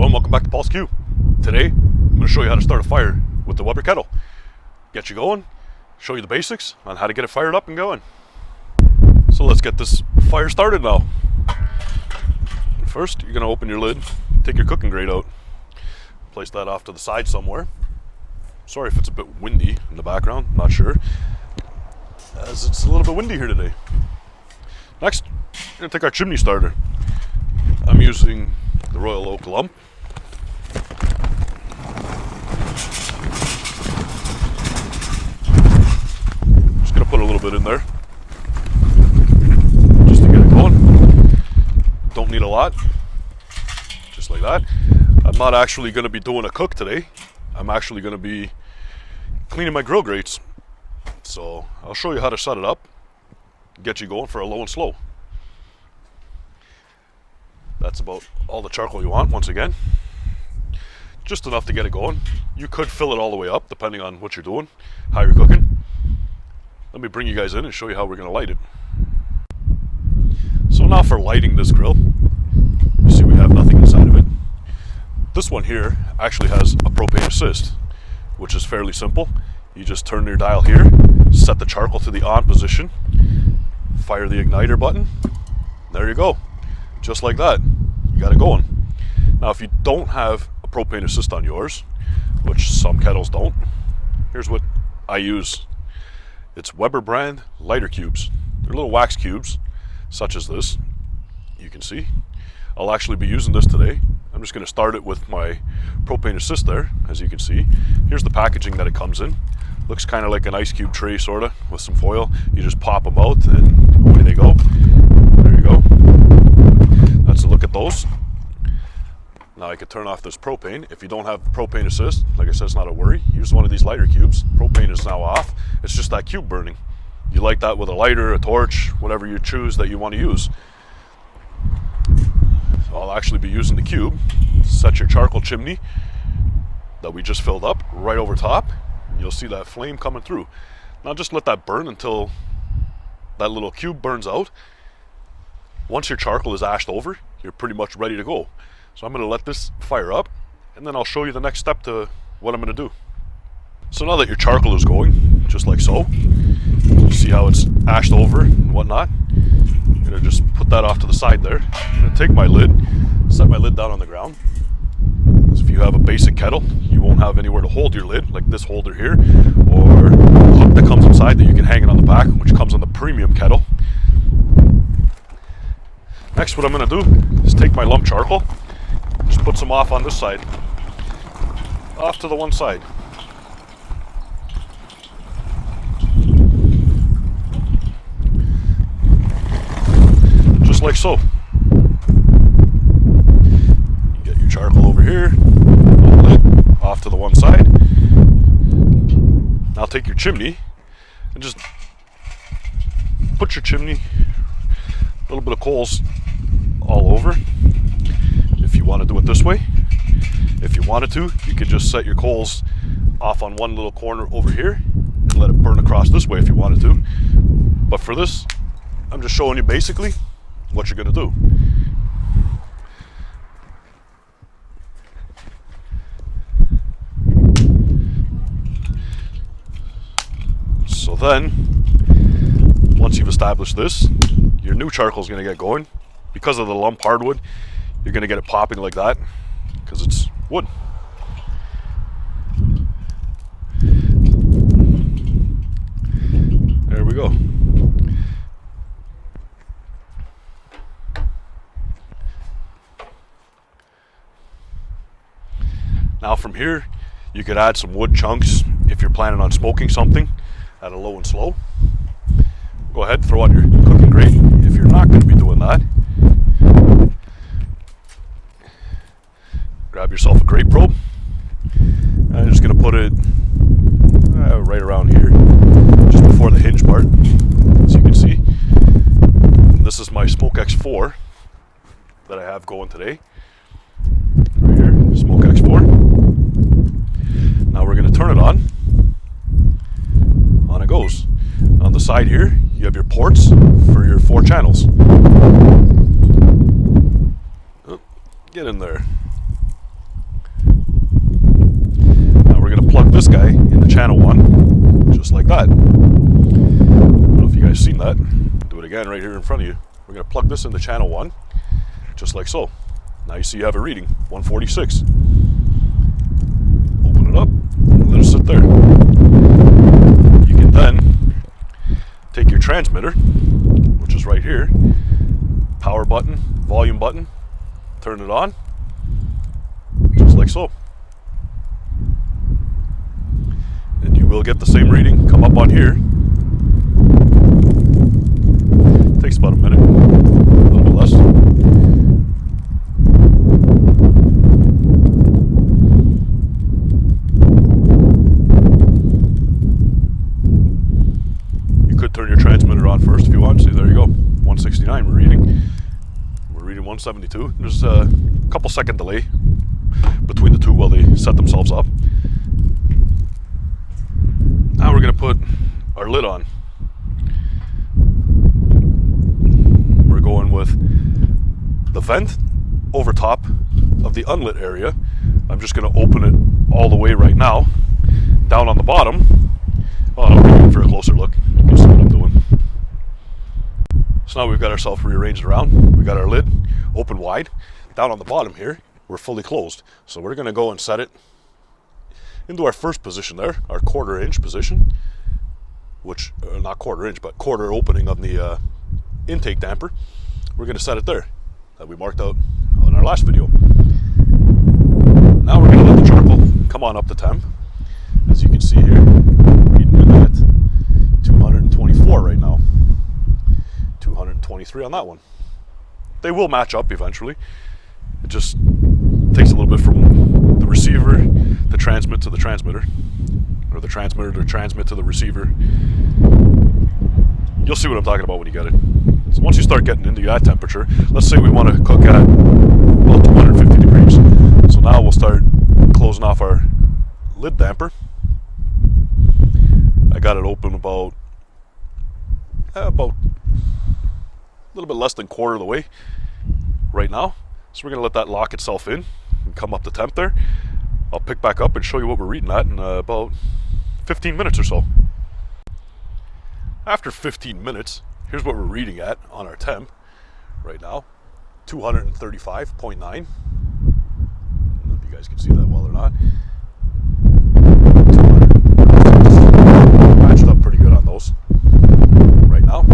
and welcome back to Paul's Cube. Today, I'm going to show you how to start a fire with the Weber kettle. Get you going, show you the basics on how to get it fired up and going. So let's get this fire started now. First, you're going to open your lid, take your cooking grate out, place that off to the side somewhere. Sorry if it's a bit windy in the background, not sure, as it's a little bit windy here today. Next, we're going to take our chimney starter. I'm using the Royal Oak lump. Just going to put a little bit in there just to get it going. Don't need a lot, just like that. I'm not actually going to be doing a cook today. I'm actually going to be cleaning my grill grates. So I'll show you how to set it up, get you going for a low and slow. That's about all the charcoal you want, once again. Just enough to get it going. You could fill it all the way up, depending on what you're doing, how you're cooking. Let me bring you guys in and show you how we're going to light it. So now for lighting this grill, you see we have nothing inside of it. This one here actually has a propane assist, which is fairly simple. You just turn your dial here, set the charcoal to the on position, fire the igniter button, there you go. Just like that, you got it going. Now if you don't have a propane assist on yours, which some kettles don't, here's what I use. It's Weber brand lighter cubes. They're little wax cubes, such as this. You can see. I'll actually be using this today. I'm just going to start it with my propane assist there, as you can see. Here's the packaging that it comes in. Looks kind of like an ice cube tray, sort of, with some foil. You just pop them out and away they go. There you go. That's a look at those. Now I could turn off this propane. If you don't have propane assist, like I said, it's not a worry. Use one of these lighter cubes. Propane is now off. It's just that cube burning. You light that with a lighter, a torch, whatever you choose that you want to use. So I'll actually be using the cube. Set your charcoal chimney that we just filled up right over top. You'll see that flame coming through. Now just let that burn until that little cube burns out. Once your charcoal is ashed over, you're pretty much ready to go. So I'm going to let this fire up, and then I'll show you the next step to what I'm going to do. So now that your charcoal is going, just like so, you see how it's ashed over and whatnot. I'm going to just put that off to the side there. I'm going to take my lid, set my lid down on the ground. So if you have a basic kettle, you won't have anywhere to hold your lid, like this holder here, or a hook that comes inside that you can hang it on the back, which comes on the premium kettle. Next, what I'm going to do is take my lump charcoal, just put some off on this side, off to the one side. Just like so. You get your charcoal over here, hold it off to the one side. Now take your chimney and just put your chimney, a little bit of coals all over. If you want to do it this way, if you wanted to, you could just set your coals off on one little corner over here and let it burn across this way if you wanted to. But for this, I'm just showing you basically what you're going to do. So then, once you've established this, your new charcoal is going to get going. Because of the lump hardwood, you're going to get it popping like that because it's wood. There we go. Now from here, you could add some wood chunks if you're planning on smoking something at a low and slow. Go ahead, throw on your cooking grate. If you're not going to be doing that, grab yourself a grate probe. I'm just going to put it right around here, just before the hinge part, as you can see. This is my Smoke X4 that I have going today. Right here, Smoke X4. Now we're going to turn it on. On it goes. On the side here, you have your ports for your 4 channels. Oh, get in there. plug this guy into channel 1, just like that. I don't know if you guys seen that. Do it again right here in front of you. We're going to plug this into channel 1, just like so. Now you see you have a reading, 146. Open it up, and let it sit there. You can then take your transmitter, which is right here, power button, volume button, turn it on, just like so. And you will get the same reading come up on here. Takes about a minute, a little bit less. You could turn your transmitter on first if you want. See, there you go, 169 we're reading. We're reading 172. There's a couple second delay between the two while they set themselves up. Now we're going to put our lid on. We're going with the vent over top of the unlit area. I'm just going to open it all the way right now. Down on the bottom. Oh, I'll bring it for a closer look. You can see what I'm doing. So now we've got ourselves rearranged around. We got our lid open wide. Down on the bottom here, we're fully closed. So we're going to go and set it into our first position there, our 1/4 inch position, which, not 1/4 inch, but 1/4 opening of the intake damper. We're going to set it there, that we marked out in our last video. Now we're going to let the charcoal come on up to temp. As you can see here, reading at 224 right now. 223 on that one. They will match up eventually. It just takes a little bit from the receiver to transmit to the transmitter, or the transmitter to transmit to the receiver. You'll see what I'm talking about when you get it. So once you start getting into that temperature, let's say we want to cook at about 250 degrees. So now we'll start closing off our lid damper. I got it open about a little bit less than 1/4 of the way right now. So we're going to let that lock itself in and come up to temp there. I'll pick back up and show you what we're reading at in about 15 minutes or so. After 15 minutes, here's what we're reading at on our temp right now, 235.9. I don't know if you guys can see that well or not. Matched up pretty good on those right now.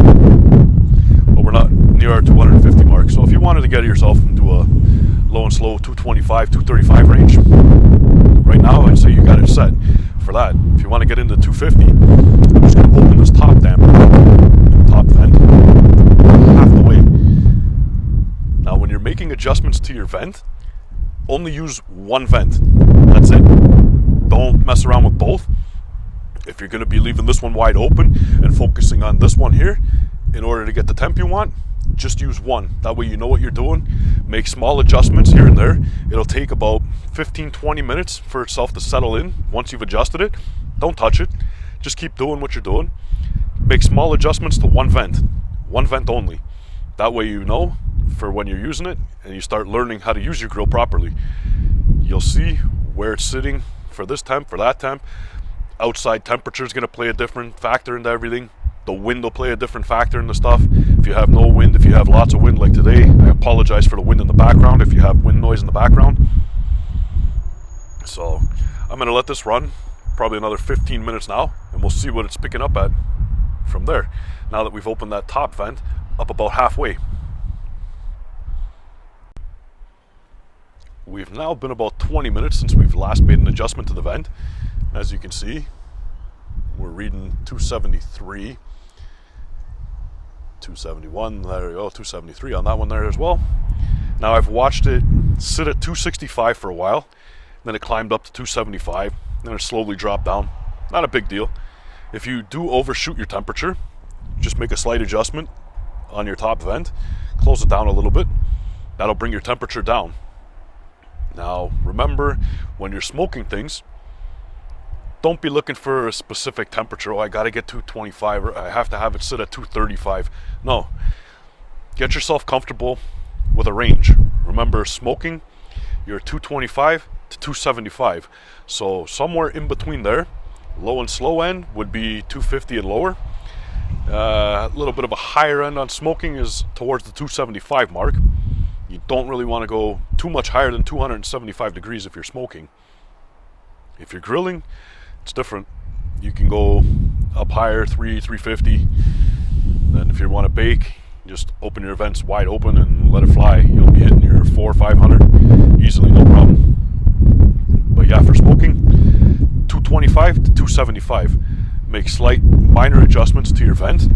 But we're not near our 250 mark, so if you wanted to get yourself into a low and slow 225, 235 range, right now I'd say you got it set for that. If you want to get into 250, I'm just going to open this top damper, top vent, half the way. Now when you're making adjustments to your vent, only use one vent. That's it. Don't mess around with both. If you're going to be leaving this one wide open and focusing on this one here in order to get the temp you want, just use one. That way you know what you're doing. Make small adjustments here and there. It'll take about 15-20 minutes for itself to settle in once you've adjusted it. Don't touch it. Just keep doing what you're doing. Make small adjustments to one vent only. That way you know for when you're using it and you start learning how to use your grill properly. You'll see where it's sitting for this temp, for that temp. Outside temperature is going to play a different factor into everything. The wind will play a different factor in the stuff. If you have no wind, if you have lots of wind like today, I apologize for the wind in the background if you have wind noise in the background. So I'm going to let this run probably another 15 minutes now, and we'll see what it's picking up at from there, now that we've opened that top vent up about halfway. We've now been about 20 minutes since we've last made an adjustment to the vent. As you can see, we're reading 273, 271, there we go, 273 on that one there as well. Now I've watched it sit at 265 for a while, then it climbed up to 275, then it slowly dropped down. Not a big deal. If you do overshoot your temperature, just make a slight adjustment on your top vent, close it down a little bit. That'll bring your temperature down. Now remember, when you're smoking things, don't be looking for a specific temperature. Oh, I gotta get 225, or I have to have it sit at 235. No. Get yourself comfortable with a range. Remember, smoking, you're 225 to 275. So somewhere in between there. Low and slow end would be 250 and lower. A little bit of a higher end on smoking is towards the 275 mark. You don't really want to go too much higher than 275 degrees if you're smoking. If you're grilling, it's different. You can go up higher, 350. Then if you want to bake, just open your vents wide open and let it fly. You'll be hitting your 400 or 500 easily, no problem. But yeah, for smoking, 225 to 275. Make slight minor adjustments to your vent.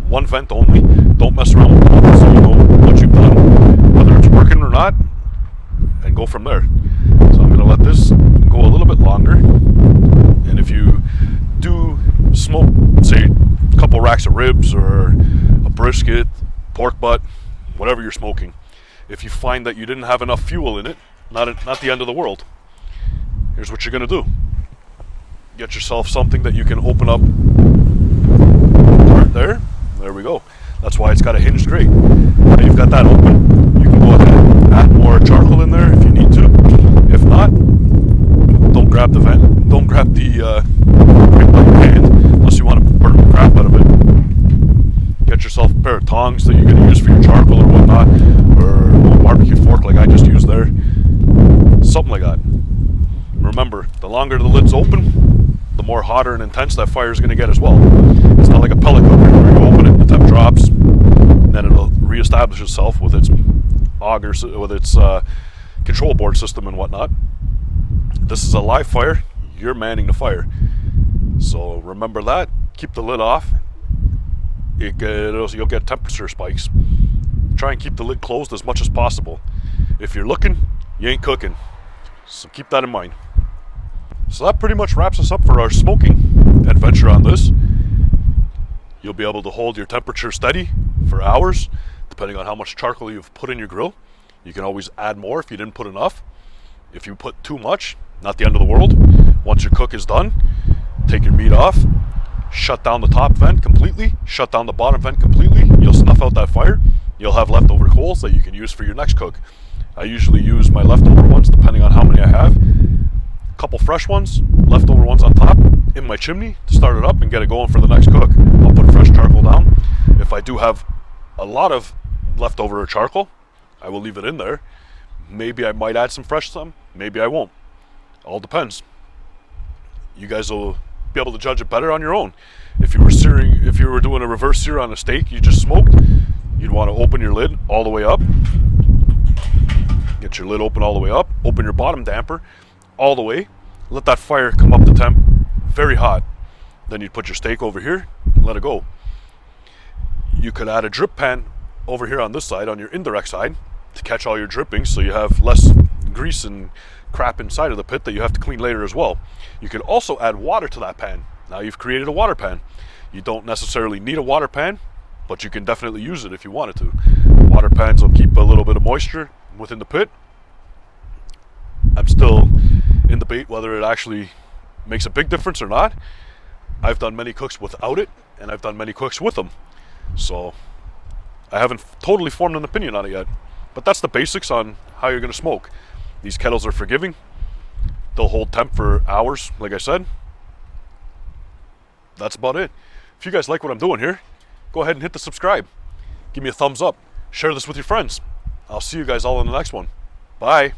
One vent only. Don't mess around with both, so you know what you've done, whether it's working or not, and go from there. So I'm going to let this go a little bit longer. And if you do smoke, say, a couple racks of ribs or a brisket, pork butt, whatever you're smoking, if you find that you didn't have enough fuel in it, not the end of the world. Here's what you're going to do. Get yourself something that you can open up right there. There we go. That's why it's got a hinged grate. Now you've got that open. You can go ahead and add more charcoal in there if you need to. If not, don't grab the vent. Don't grab the grate by your hand unless you want to burn the crap out of it. Get yourself a pair of tongs that you're going to use for your charcoal or whatnot, or a barbecue fork like I just used there. Something like that. Remember, the longer the lid's open, the more hotter and intense that fire is going to get as well. It's not like a pellet cooker where you open it, the temp drops, then it'll reestablish itself with its augers, with its control board system and whatnot. This is a live fire. You're manning the fire. So remember that. Keep the lid off. You'll get temperature spikes. Try and keep the lid closed as much as possible. If you're looking, you ain't cooking. So keep that in mind. So that pretty much wraps us up for our smoking adventure on this. You'll be able to hold your temperature steady for hours, depending on how much charcoal you've put in your grill. You can always add more if you didn't put enough. If you put too much, not the end of the world. Once your cook is done, take your meat off, shut down the top vent completely, shut down the bottom vent completely. You'll snuff out that fire. You'll have leftover coals that you can use for your next cook. I usually use my leftover ones depending on how many I have. A couple fresh ones, leftover ones on top in my chimney to start it up and get it going for the next cook. I'll put fresh charcoal down. If I do have a lot of leftover charcoal, I will leave it in there. Maybe I might add some fresh some, maybe I won't. All depends. You guys will be able to judge it better on your own. If you were doing a reverse sear on a steak you just smoked, you'd want to open your lid all the way up. Get your lid open all the way up. Open your bottom damper all the way. Let that fire come up to temp very hot. Then you'd put your steak over here and let it go. You could add a drip pan over here on this side, on your indirect side, to catch all your drippings so you have less grease and crap inside of the pit that you have to clean later as well. You could also add water to that pan. Now you've created a water pan. You don't necessarily need a water pan, but you can definitely use it if you wanted to. Water pans will keep a little bit of moisture within the pit. I'm still in debate whether it actually makes a big difference or not. I've done many cooks without it, and I've done many cooks with them. So I haven't totally formed an opinion on it yet. But that's the basics on how you're going to smoke. These kettles are forgiving. They'll hold temp for hours, like I said. That's about it. If you guys like what I'm doing here, go ahead and hit the subscribe. Give me a thumbs up. Share this with your friends. I'll see you guys all in the next one. Bye.